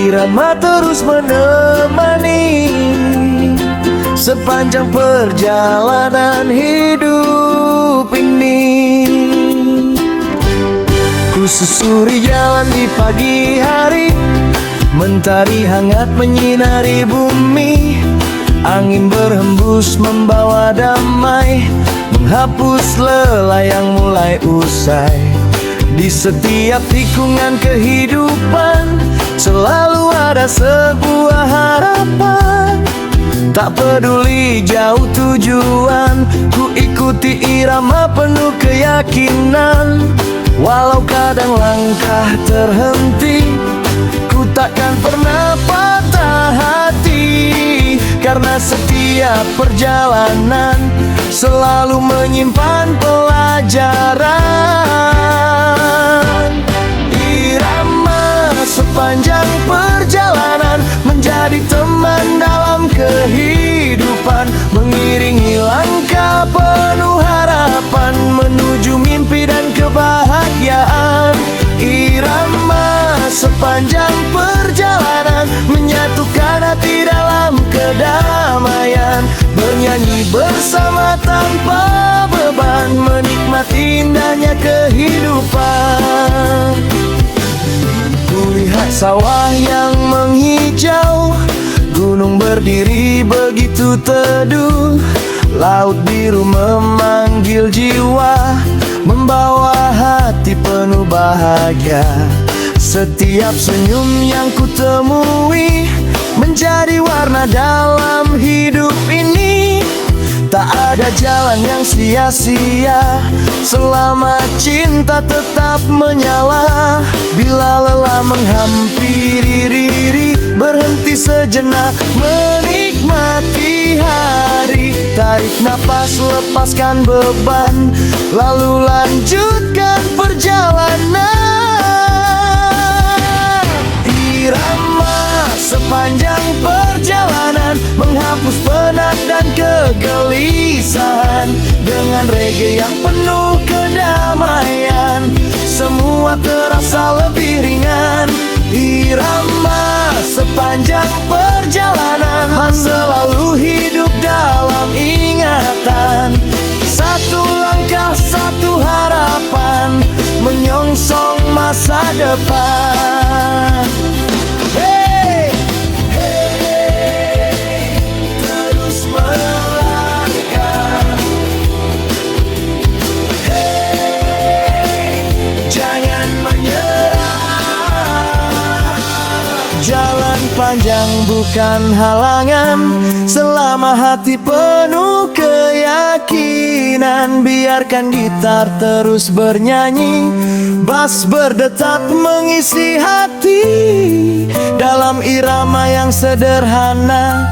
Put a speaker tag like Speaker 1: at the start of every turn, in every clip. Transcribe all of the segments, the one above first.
Speaker 1: irama terus menemani sepanjang perjalanan hidup ini. Ku susuri jalan di pagi hari, mentari hangat menyinari bumi. Angin berhembus membawa damai, menghapus lelah yang mulai usai. Di setiap tikungan kehidupan selalu ada sebuah harapan. Tak peduli jauh tujuan, ku ikuti irama penuh keyakinan. Walau kadang langkah terhenti, ku takkan pernah patah hati. Karena setiap perjalanan selalu menyimpan pelajaran. Irama sepanjang perjalanan menjadi teman dalam kehidupan, mengiringi langkah penuh harapan menuju mimpi dan kebahagiaan. Irama sepanjang perjalanan menyatukan hati dalam kedamaian, bernyanyi bersama tanpa beban, menikmati indahnya kehidupan. Kulihat sawah yang menghijau, gunung berdiri begitu teduh, laut biru memanggil jiwa, membawa hati penuh bahagia. Setiap senyum yang kutemui menjadi warna dalam hidup ini. Tak ada jalan yang sia-sia selama cinta tetap menyala. Bila lelah menghampiri diri, berhenti sejenak menikmati hari. Tarik napas, lepaskan beban, lalu lanjutkan perjalanan. Irama sepanjang perjalanan menghapus penat dan kegelisahan. Dengan reggae yang penuh kedamaian, semua terasa lebih ringan. Irama sepanjang perjalanan selalu hidup dalam ingatan. Satu langkah, satu harapan, menyongsong masa depan. Hey, hey, terus melangkah. Hey, jangan menyerah. Jalan panjang bukan halangan, selama hati penuh keyakinan. Biarkan gitar terus bernyanyi, bass berdetak mengisi hati. Dalam irama yang sederhana,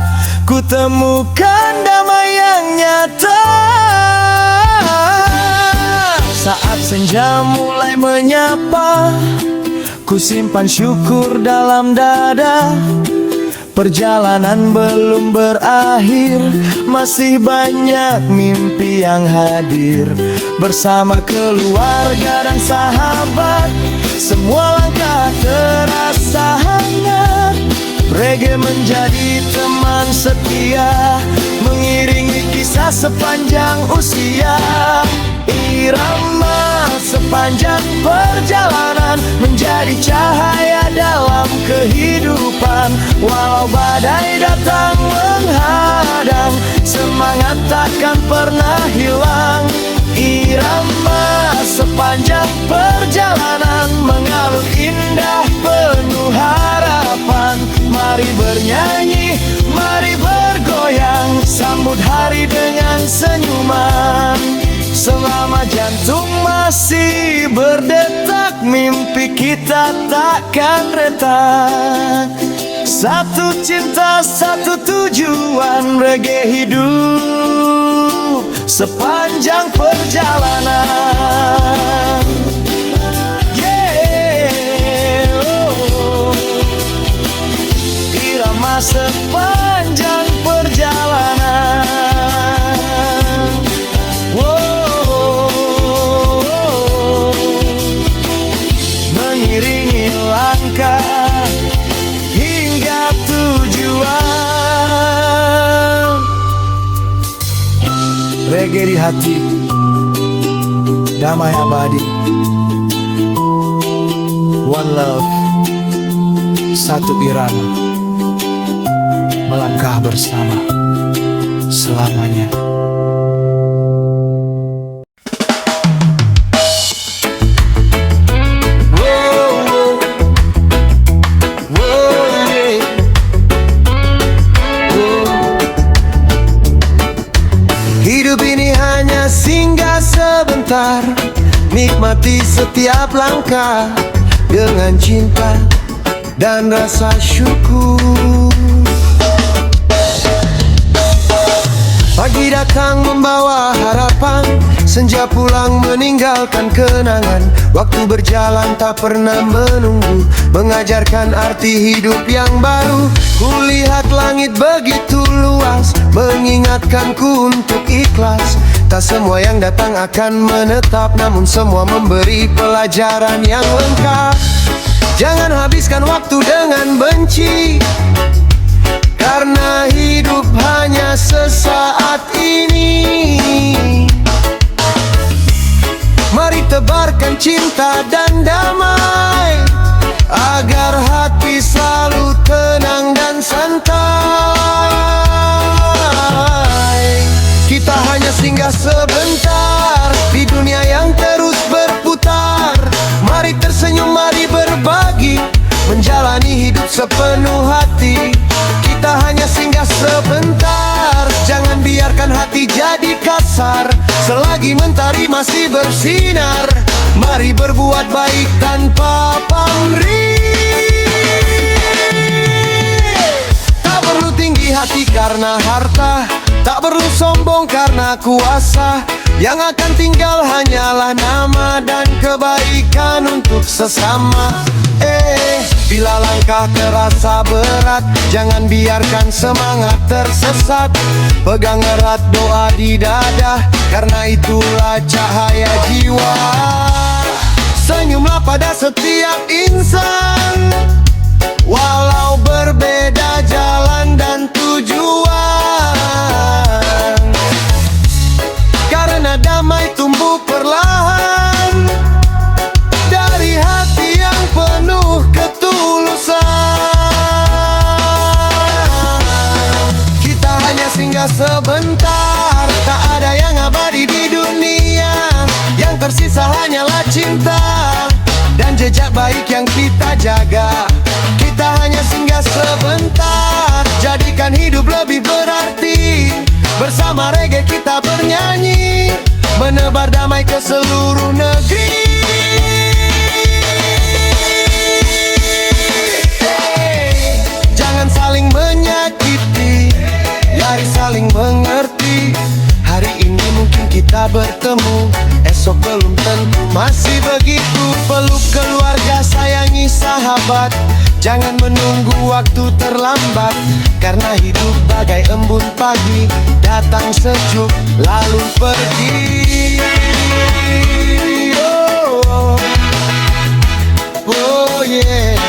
Speaker 1: ku temukan damai yang nyata. Saat senja mulai menyapa, ku simpan syukur dalam dada. Perjalanan belum berakhir, masih banyak mimpi yang hadir. Bersama keluarga dan sahabat, semua langkah terasa hangat. Reggae menjadi teman setia, mengiringi kisah sepanjang usia. Irama sepanjang perjalanan menjadi cahaya dalam kehidupan. Walau badai datang menghadang, semangat takkan pernah hilang. Irama sepanjang perjalanan mengalun indah penuh harapan. Mari bernyanyi, mari bergoyang, sambut hari dengan senyuman. Selama jantung masih berdetak, mimpi kita takkan retak. Satu cinta, satu tujuan, reggae hidup sepanjang perjalanan. Yeah, oh. Irama sepanjang perjalanan. Mengiringi langkah reggae di hati, damai abadi. One love, satu irama, melangkah bersama selamanya. Hidup ini hanya singgah sebentar, nikmati setiap langkah dengan cinta dan rasa syukur. Pagi datang membawa harapan, senja pulang meninggalkan kenangan. Waktu berjalan tak pernah menunggu, mengajarkan arti hidup yang baru. Kulihat langit begitu luas, mengingatkanku untuk ikhlas. Tak semua yang datang akan menetap, namun semua memberi pelajaran yang lengkap. Jangan habiskan waktu dengan benci, karena hidup hanya sesaat ini. Mari tebarkan cinta dan damai, agar hati selalu tenang dan santai. Kita hanya singgah sebentar di dunia yang terus berputar. Mari tersenyum, mari berbagi, menjalani hidup sepenuh hati. Kita hanya singgah sebentar, jangan biarkan hati jadi kasar. Selagi mentari masih bersinar, mari berbuat baik tanpa pamrih. Tak perlu tinggi hati karena harta, tak perlu sombong karena kuasa. Yang akan tinggal hanyalah nama dan kebaikan untuk sesama. Bila langkah terasa berat, jangan biarkan semangat tersesat. Pegang erat doa di dada, karena itulah cahaya jiwa. Senyumlah pada setiap insan, walau berbeda jalan dan tujuan. Karena damai tumbuh perlahan dari hati yang penuh ketulusan. Kita hanya singgah sebentar, tak ada yang abadi di dunia. Yang tersisa hanyalah cinta dan jejak baik yang kita jaga. Kita hanya singgah sebentar, jadikan hidup lebih berarti. Bersama reggae kita bernyanyi, menebar damai ke seluruh negeri. Jangan saling menyakiti, mari saling mengerti. Hari ini mungkin kita bertemu, esok belum tentu masih begitu. Peluk keluarga, sayangi sahabat, jangan menunggu waktu terlambat. Karena hidup bagai embun pagi, datang sejuk lalu pergi. Oh, oh yeah.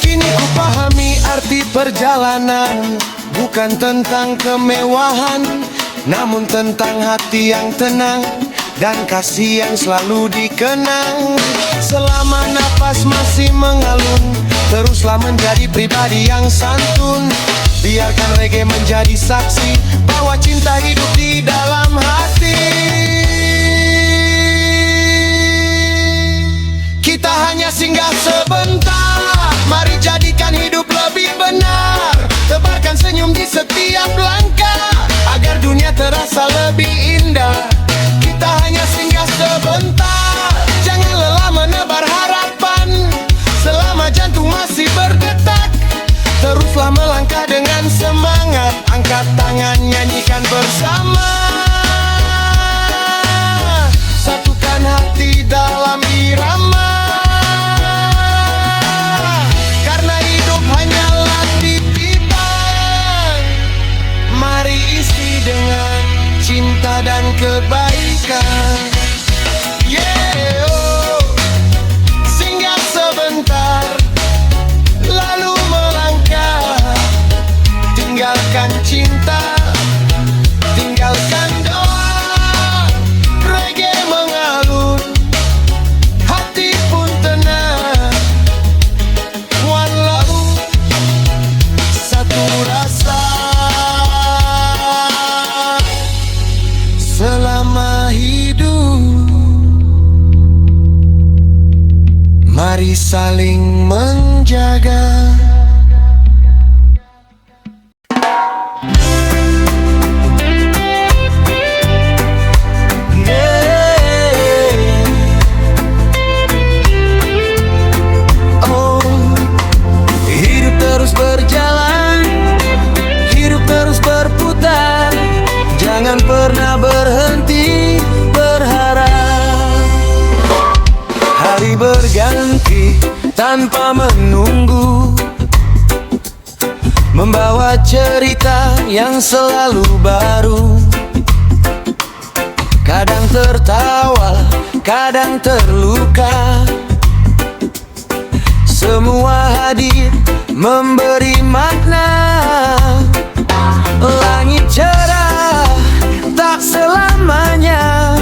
Speaker 1: Kini ku pahami arti perjalanan, bukan tentang kemewahan, namun tentang hati yang tenang dan kasih yang selalu dikenang. Selama napas masih mengalun, teruslah menjadi pribadi yang santun. Biarkan reggae menjadi saksi bahwa cinta hidup di dalam hati. Kita hanya singgah sebentar, mari jadikan hidup lebih benar. Tebarkan senyum di setiap langkah, agar dunia terasa lebih indah. Kita hanya singgah sebentar, jangan lelah menebar harapan. Selama jantung masih berdetak, teruslah melangkah dengan semangat. Angkat tangan, nyanyikan bersama, satukan hati dalam irama. Karena hidup hanyalah titipan, mari isi dengan cinta dan kebaikan. Yeah, oh. Singgah sebentar, lalu melangkah, tinggalkan cinta. Tinggalkan doa, reggae mengalun, hati pun tenang. One love, satu rasa. Selama hidup, mari saling menjaga. Hidup terus berjalan, hidup terus berputar. Jangan pernah berhenti berharap. Hari berganti tanpa menunggu, membawa cerita yang selalu baru. Kadang tertawa, kadang terluka, semua hadir memberi makna. Langit cerah tak selamanya,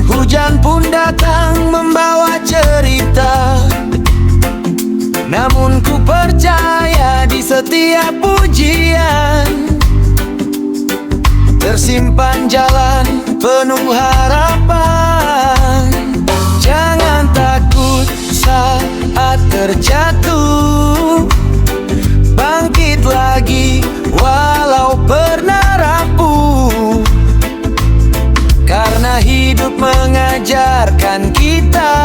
Speaker 1: hujan pun datang membawa cerita. Namun ku percaya di setiap pujian tersimpan jalan penuh harapan. Jangan takut saat terjatuh, bangkit lagi walau pernah rapuh. Karena hidup mengajarkan kita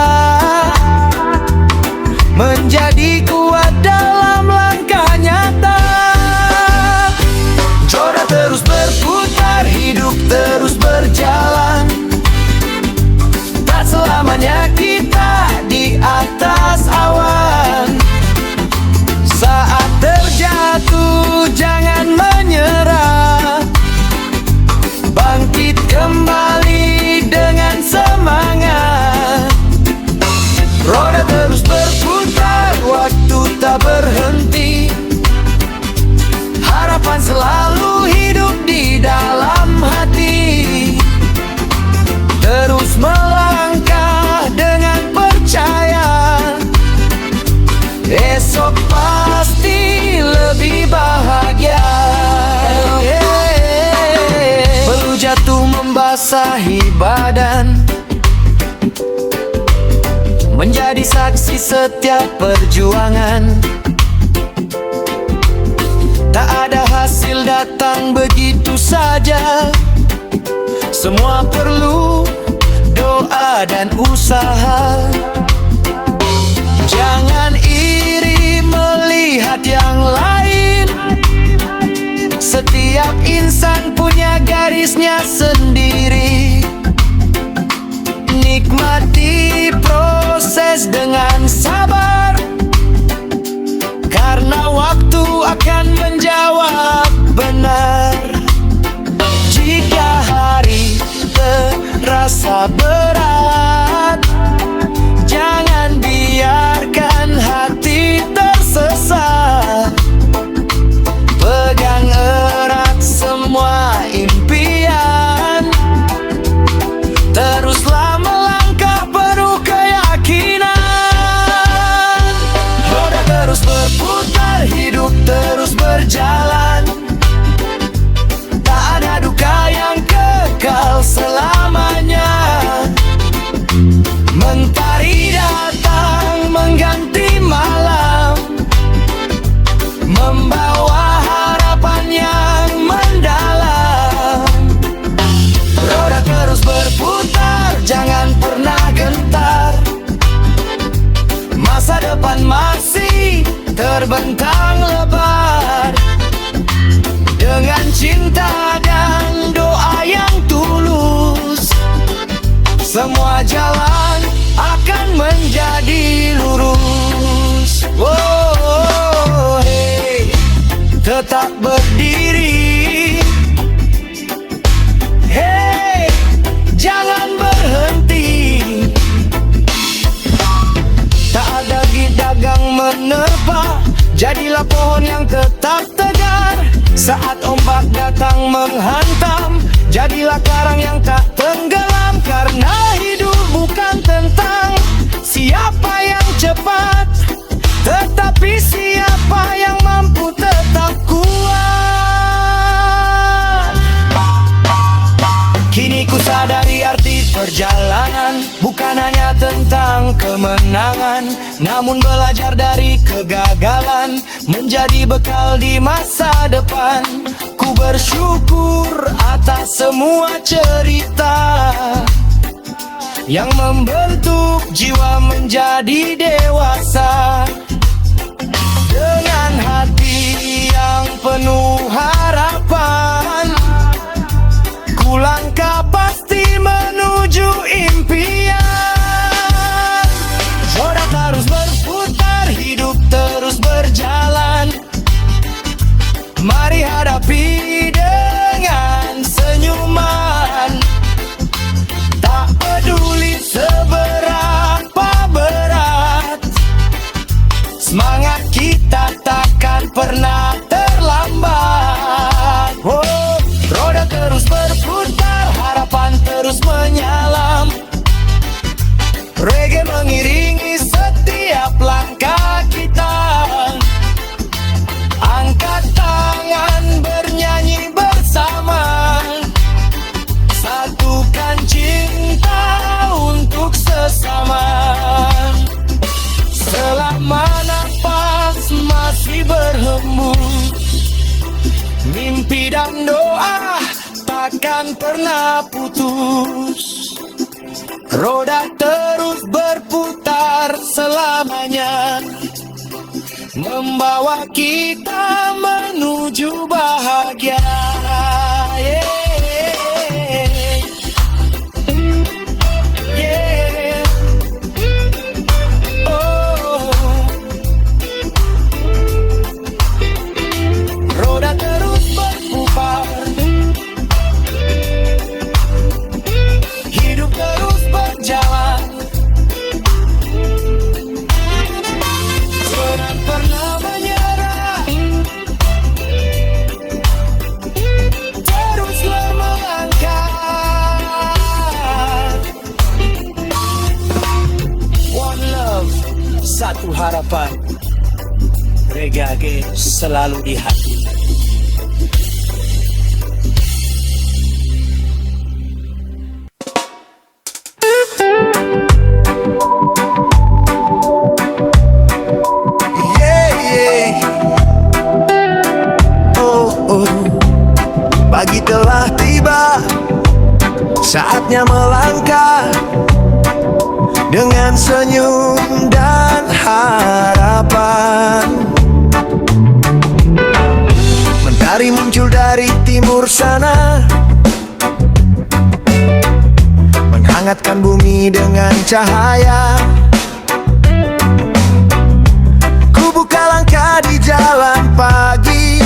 Speaker 1: menjadi kuat dalam langkah nyata. Roda terus berputar, hidup terus berjalan. Tak selamanya kita di atas awan. Saat terjatuh jangan menyerah, bangkit kembali dengan semangat. Roda terus berputar, waktu tak berhenti. Harapan selalu hidup di dalam hati. Terus melangkah dengan percaya, esok pasti lebih bahagia. Perlu jatuh membasahi badan, menjadi saksi setiap perjuangan. Tak ada hasil datang begitu saja, semua perlu doa dan usaha. Jangan iri melihat yang lain, setiap insan punya garisnya sendiri. Nikmati proses dengan sabar, karena waktu akan menjawab benar. Jika hari terasa berat, jangan biarkan hati tersesat. Pegang erat semua impian, teruslah melangkah penuh keyakinan. Roda terus berputar, hidup terus berjalan. Tak ada duka yang kekal selamanya. Mentari datang mengganti malam, membawa harapan yang mendalam. Roda terus berputar, jangan pernah gentar. Masa depan masih terbentang lebar. Dengan cinta dan doa yang tulus, semua jalan akan menjadi lurus. Oh, hey, tetap berdiri. Hey, jangan berhenti. Tak ada dagang menerpa, Jadilah pohon yang tetap tegar saat ombak datang menghantam. Jadilah karang yang tak tenggelam, karena hidup bukan tentang siapa yang cepat, tetapi siapa yang mampu tetap kuat. Kini ku sadari arti perjalanan bukan hanya tentang kemenangan, namun belajar dari kegagalan menjadi bekal di masa depan. Ku bersyukur atas semua cerita yang membentuk jiwa menjadi dewasa. Dengan hati yang penuh harapan, ku langkah pasti menuju impian. Roda terus berputar, hidup terus berjalan. Mari hadapi dengan senyuman. Tak peduli seberapa berat, semangat kita takkan pernah terlambat. Oh, roda terus berputar, harapan terus menyalam. Reggae mengiringi setiap langkah kita. Angkat tangan bernyanyi bersama, satukan cinta untuk sesama. Selama nafas masih berhembus, mimpi dan doa takkan pernah putus. Roda terus berputar selamanya, membawa kita menuju bahagia. Yeah. Yeah. Oh. Roda terus berputar, hidup terus berjalan. Jangan pernah menyerah, teruslah melangkah. One love, satu harapan. Reggae selalu di hati. Pagi telah tiba, saatnya melangkah dengan senyum dan harapan. Mentari muncul dari timur sana, menghangatkan bumi dengan cahaya. Ku buka langkah di jalan pagi,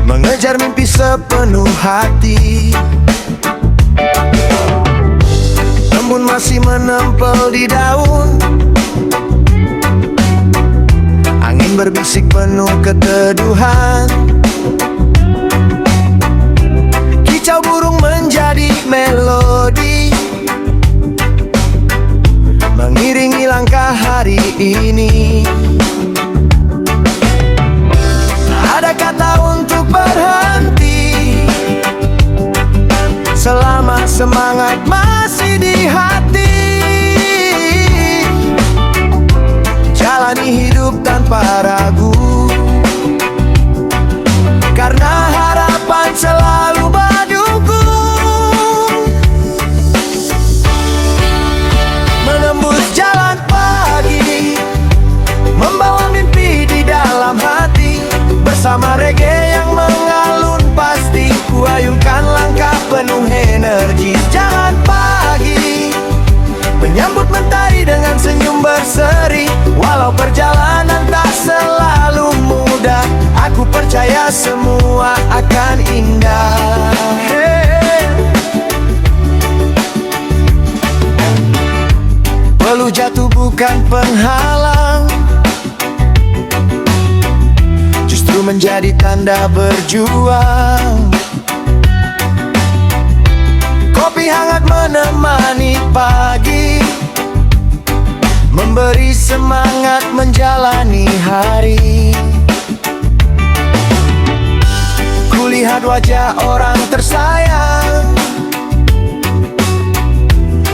Speaker 1: mengejar mimpi sepenuh hati. Embun masih menempel di daun, angin berbisik penuh keteduhan. Kicau burung menjadi melodi, mengiringi langkah hari ini. Ada kata untuk berhenti, selama semangat masih di hati. Jalani hidup tanpa ragu, karena harapan selalu mendukung. Menembus jalan pagi, membawa mimpi di dalam hati. Bersama reggae yang mengalun pasti, ku ayunkan langkah penuh energi. Jalan pagi, menyambut mentari dengan senyum berseri. Walau perjalanan tak selalu mudah, aku percaya semua akan indah. Peluh jatuh bukan penghalang, menjadi tanda berjuang. Kopi hangat menemani pagi, memberi semangat menjalani hari. Kulihat wajah orang tersayang,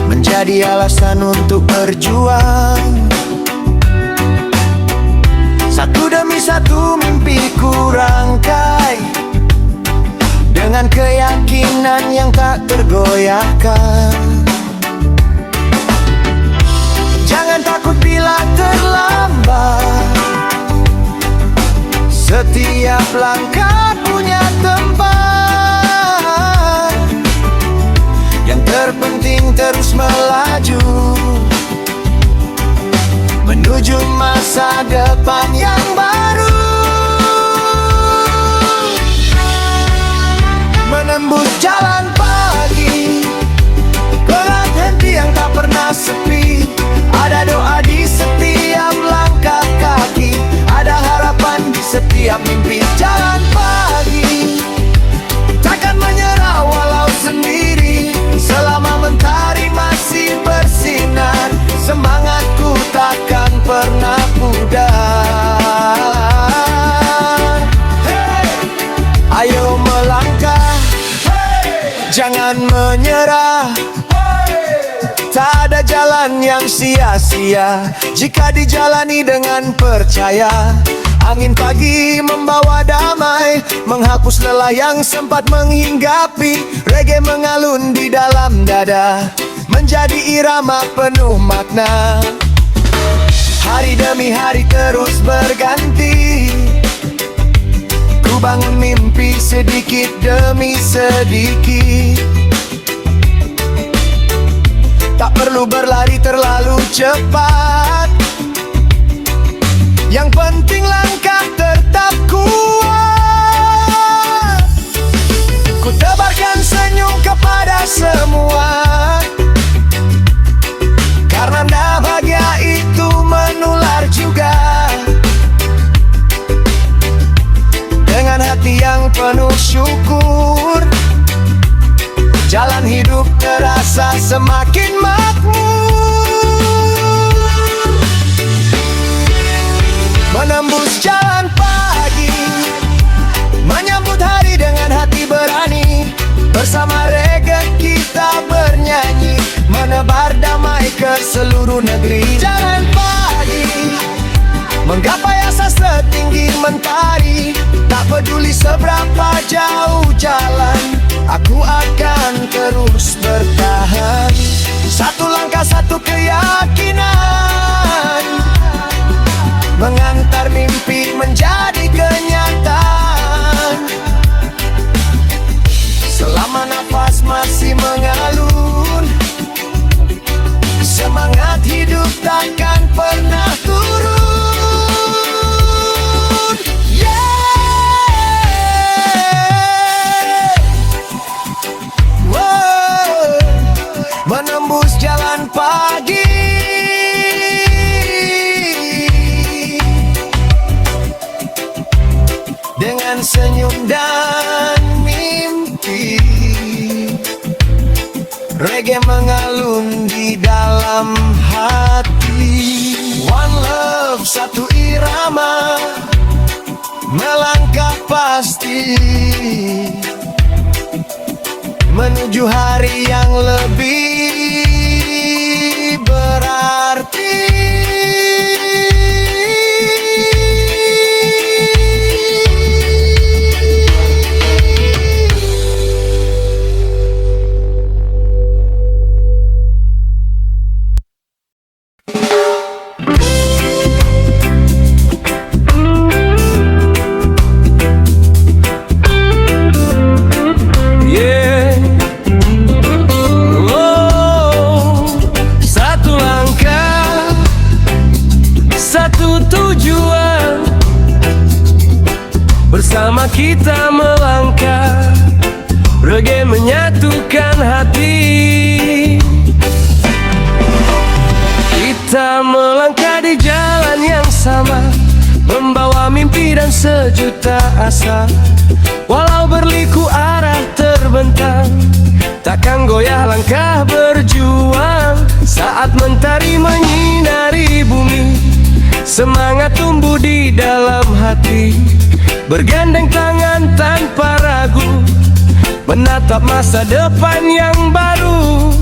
Speaker 1: menjadi alasan untuk berjuang. Satu demi satu mimpi ku rangkai, dengan keyakinan yang tak tergoyahkan. Jangan takut bila terlambat, setiap langkah punya tempat. Yang terpenting terus melaju, menuju masa depan yang baru. Menembus jalan pagi, pelan henti yang tak pernah sepi. Ada doa di setiap langkah kaki, ada harapan di setiap mimpi. Jalan pagi, takkan menyerah walau sendiri. Selama mentari masih bersinar, semangatku takkan pernah pudar. Hey! Ayo melangkah, jangan menyerah. Tak ada jalan yang sia-sia jika dijalani dengan percaya. Angin pagi membawa damai, menghapus lelah yang sempat menghinggapi. Reggae mengalun di dalam dada, menjadi irama penuh makna. Hari demi hari terus berganti, ku bangun mimpi sedikit demi sedikit. Tak perlu berlari terlalu cepat, yang penting langkah tetap kuat. Ku tebarkan senyum kepada semua, karena bahagia itu menular juga. Dengan hati yang penuh syukur, jalan hidup terasa semakin makmur. Menembus jalan pagi, menyambut hari dengan hati berani. Bersama reggae kita bernyanyi, menebar damai ke seluruh negeri. Jalan pagi, menggapai asa setinggi mentari. Tak peduli seberapa jauh jalan, aku akan terus bertahan. Satu langkah satu keyakinan, mengantar mimpi menjadi kenyataan. Selama nafas masih mengalun, semangat hidup takkan pernah turun. Menembus jalan pagi, dengan senyum dan mimpi. Reggae mengalun di dalam hati. One love, satu irama, melangkah pasti menuju hari yang lebih berarti. Bersama kita melangkah, reggae menyatukan hati. Kita melangkah di jalan yang sama, membawa mimpi dan sejuta asa, walau berliku arah terbentang, takkan goyah langkah berjuang. Saat mentari menyinari bumi, semangat tumbuh di dalam hati, bergandeng tangan tanpa ragu, menatap masa depan yang baru.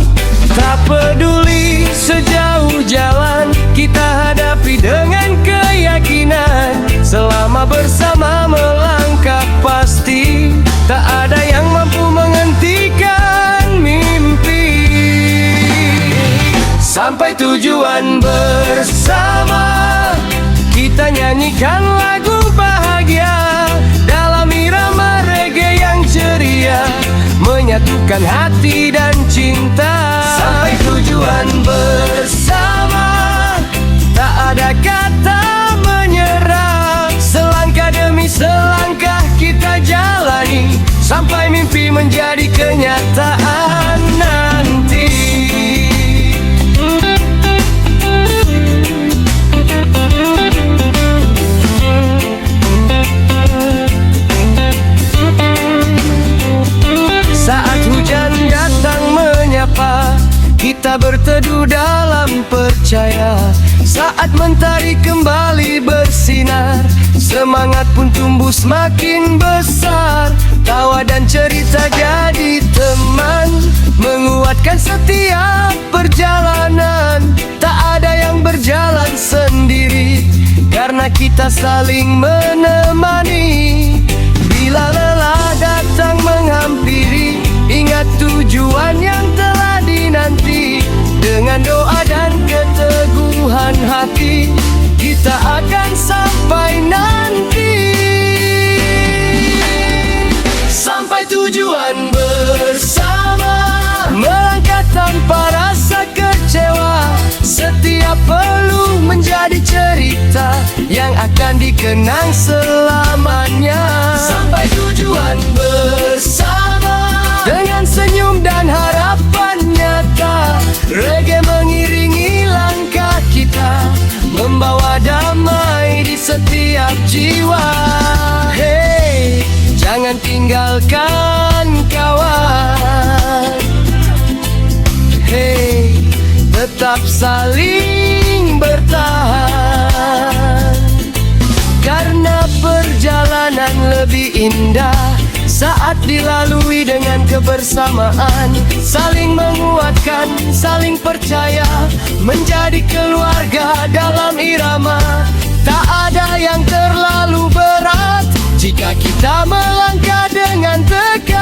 Speaker 1: Tak peduli sejauh jalan, kita hadapi dengan keyakinan. Selama bersama melangkah pasti, tak ada yang mampu menghentikan mimpi. Sampai tujuan bersama, kita nyanyikan lagu bahagia dalam irama reggae yang ceria, menyatukan hati dan cinta. Sampai tujuan bersama, tak ada kata menyerah. Selangkah demi selangkah kita jalani, sampai mimpi menjadi kenyataan nanti. Saat hujan datang menyapa, kita berteduh dalam percaya. Saat mentari kembali bersinar, semangat pun tumbuh semakin besar. Tawa dan cerita jadi teman, menguatkan setiap perjalanan. Tak ada yang berjalan sendiri, karena kita saling menemani. Bila lelah datang menghampiri, ingat tujuan yang telah dinanti. Dengan doa dan keteguhan hati, kita akan sampai nanti. Sampai tujuan bersama, melangkah tanpa rasa kecewa. Setiap peluh menjadi cerita yang akan dikenang selamanya. Sampai tujuan bersama, dengan senyum dan harapan nyata. Reggae mengiringi langkah kita, membawa damai di setiap jiwa. Hey, jangan tinggalkan kawan. Hey, tetap saling bertahan, karena perjalanan lebih indah saat dilalui dengan kebersamaan. Saling menguatkan, saling percaya, menjadi keluarga dalam irama. Tak ada yang terlalu berat jika kita melangkah dengan tegar.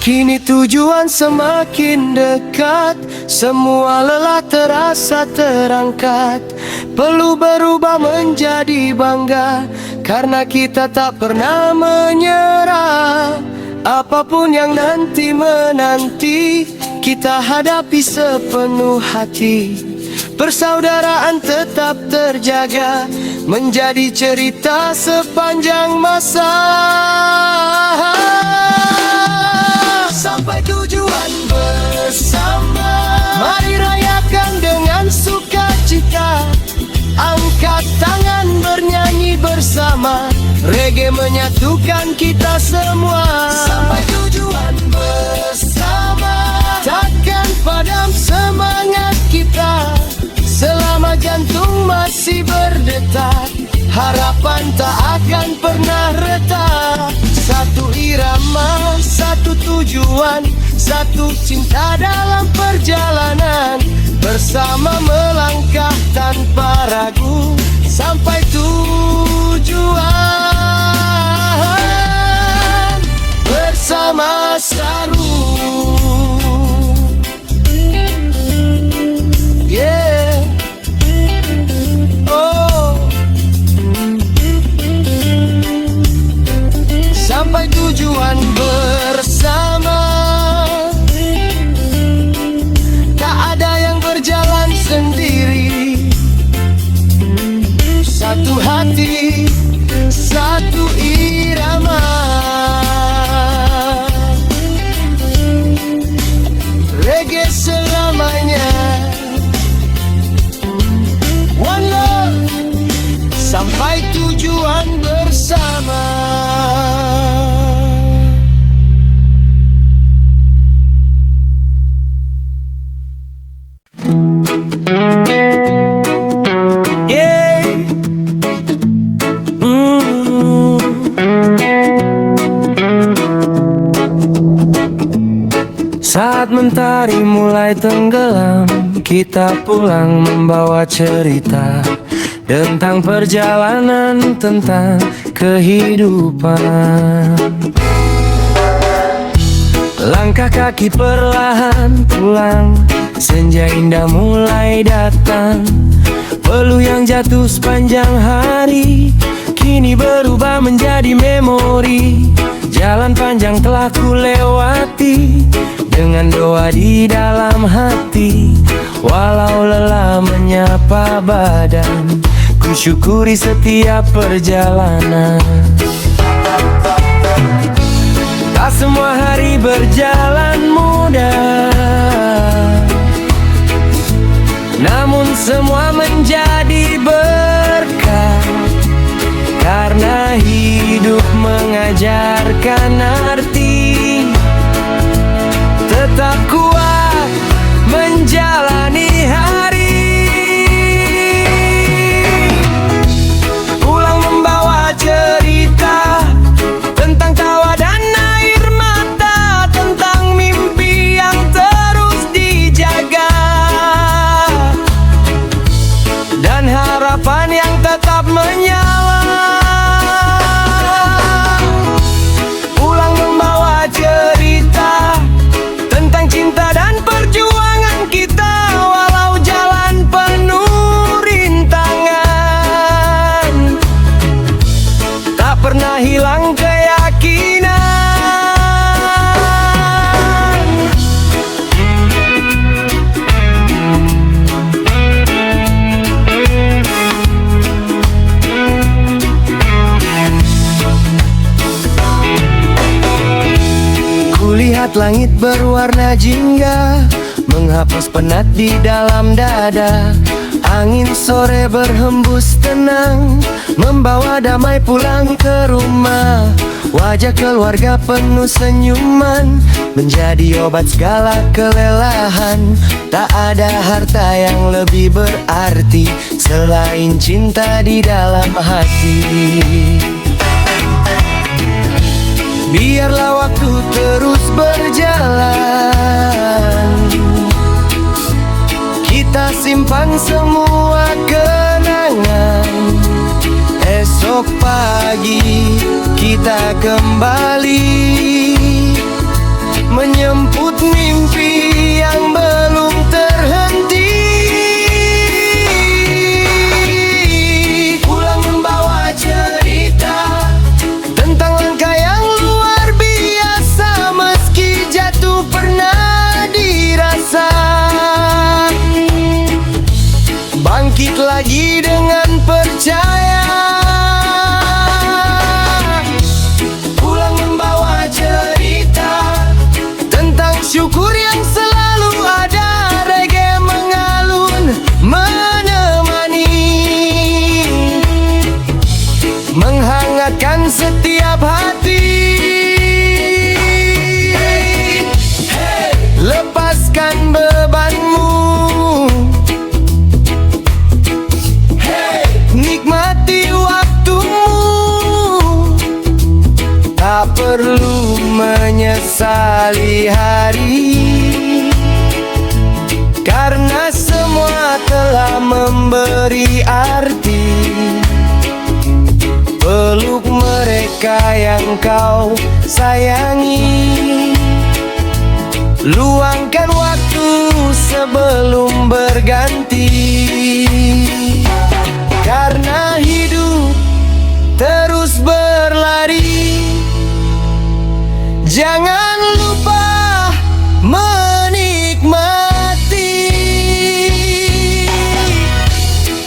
Speaker 1: Kini tujuan semakin dekat, semua lelah terasa terangkat. Perlu berubah menjadi bangga, karena kita tak pernah menyerah. Apapun yang nanti menanti, kita hadapi sepenuh hati. Persaudaraan tetap terjaga, menjadi cerita sepanjang masa. Sampai tujuan bersama, mari rayakan dengan sukacita. Angkat tangan bernyanyi bersama, reggae menyatukan kita semua. Sampai tujuan bersama, takkan padam semangat kita. Selama jantung masih berdetak, harapan tak akan pernah retak. Satu irama, satu tujuan, satu cinta dalam perjalanan. Bersama melangkah tanpa ragu, sampai tujuan. Bersama Saru. Yeah. Oh. Sampai tujuan bersama. Berjalan sendiri, satu hati, satu irama. mentari mulai tenggelam, kita pulang membawa cerita tentang perjalanan, tentang kehidupan. Langkah kaki perlahan pulang, senja indah mulai datang. Peluh yang jatuh sepanjang hari kini berubah menjadi memori. Jalan panjang telah ku lewati dengan doa di dalam hati. Walau lelah menyapa badan, ku syukuri setiap perjalanan. Tak semua hari berjalan mudah, namun semua menjadi berkah. Karena hidup mengajarkan arti, tetap kuat menjalani hari. Pulang membawa cerita tentang tawa dan air mata, tentang mimpi yang terus dijaga dan harapan yang tetap menyala. Pulang membawa cerita tentang cinta dan perjuangan kita, walau jalan penuh rintangan, tak pernah hilang keyakinan. Kulihat langit berwarna jingga, menghapus penat di dalam dada. Angin sore berhembus tenang, membawa damai pulang ke rumah. Wajah keluarga penuh senyuman, menjadi obat segala kelelahan. Tak ada harta yang lebih berarti selain cinta di dalam hati. Biarlah waktu terus berjalan, kita simpan semua kenangan. Esok pagi kita kembali menjemput mimpi yang belum terhenti. Pulang membawa cerita tentang langkah yang luar biasa, meski jatuh pernah dirasa. Bangkit lagi dengan percaya. Pulang membawa cerita tentang syukur yang selalu ada. Reggae mengalun menemani, menghangatkan setiap hati. Lepaskan bebanmu, nikmati waktumu, tak perlu menyesali hari, karena semua telah memberi arti. Peluk mereka yang kau sayangi, luangkan waktu sebelum berganti. Karena hidup terus berlari, jangan lupa menikmati.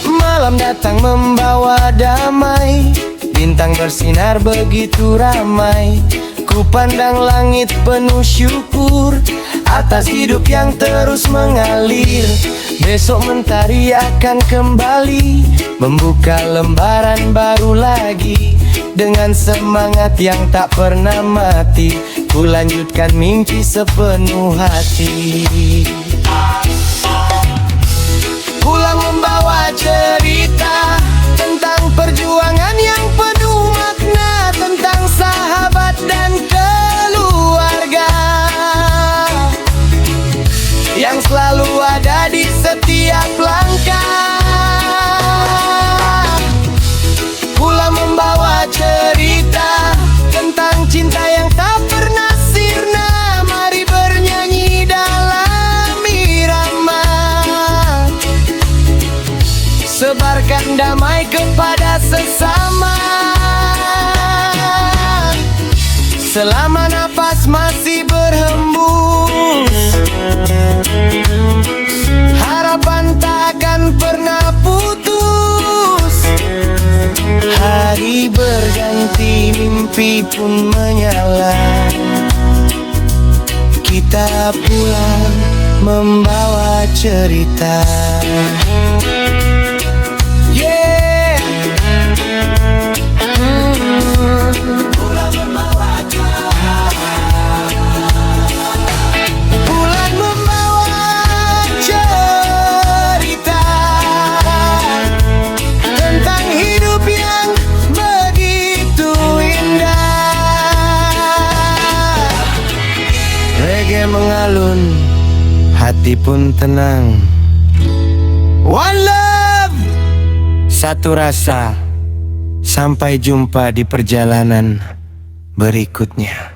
Speaker 1: Malam datang membawa damai, bintang bersinar begitu ramai. Ku pandang langit penuh syukur atas hidup yang terus mengalir. Besok mentari akan kembali, membuka lembaran baru lagi. Dengan semangat yang tak pernah mati, ku lanjutkan mimpi sepenuh hati. Pulang membawa cerita tentang perjuangan yang penuh makna, tentang sahabat dan keluarga. mengajarkan damai kepada sesama. Selama nafas masih berhembus, harapan tak akan pernah putus. Hari berganti, mimpi pun menyala. Kita pulang membawa cerita. Yeah. Pulang membawa cerita tentang hidup yang begitu indah. Reggae mengalun, hati pun tenang. One love, satu rasa. Sampai jumpa di perjalanan berikutnya.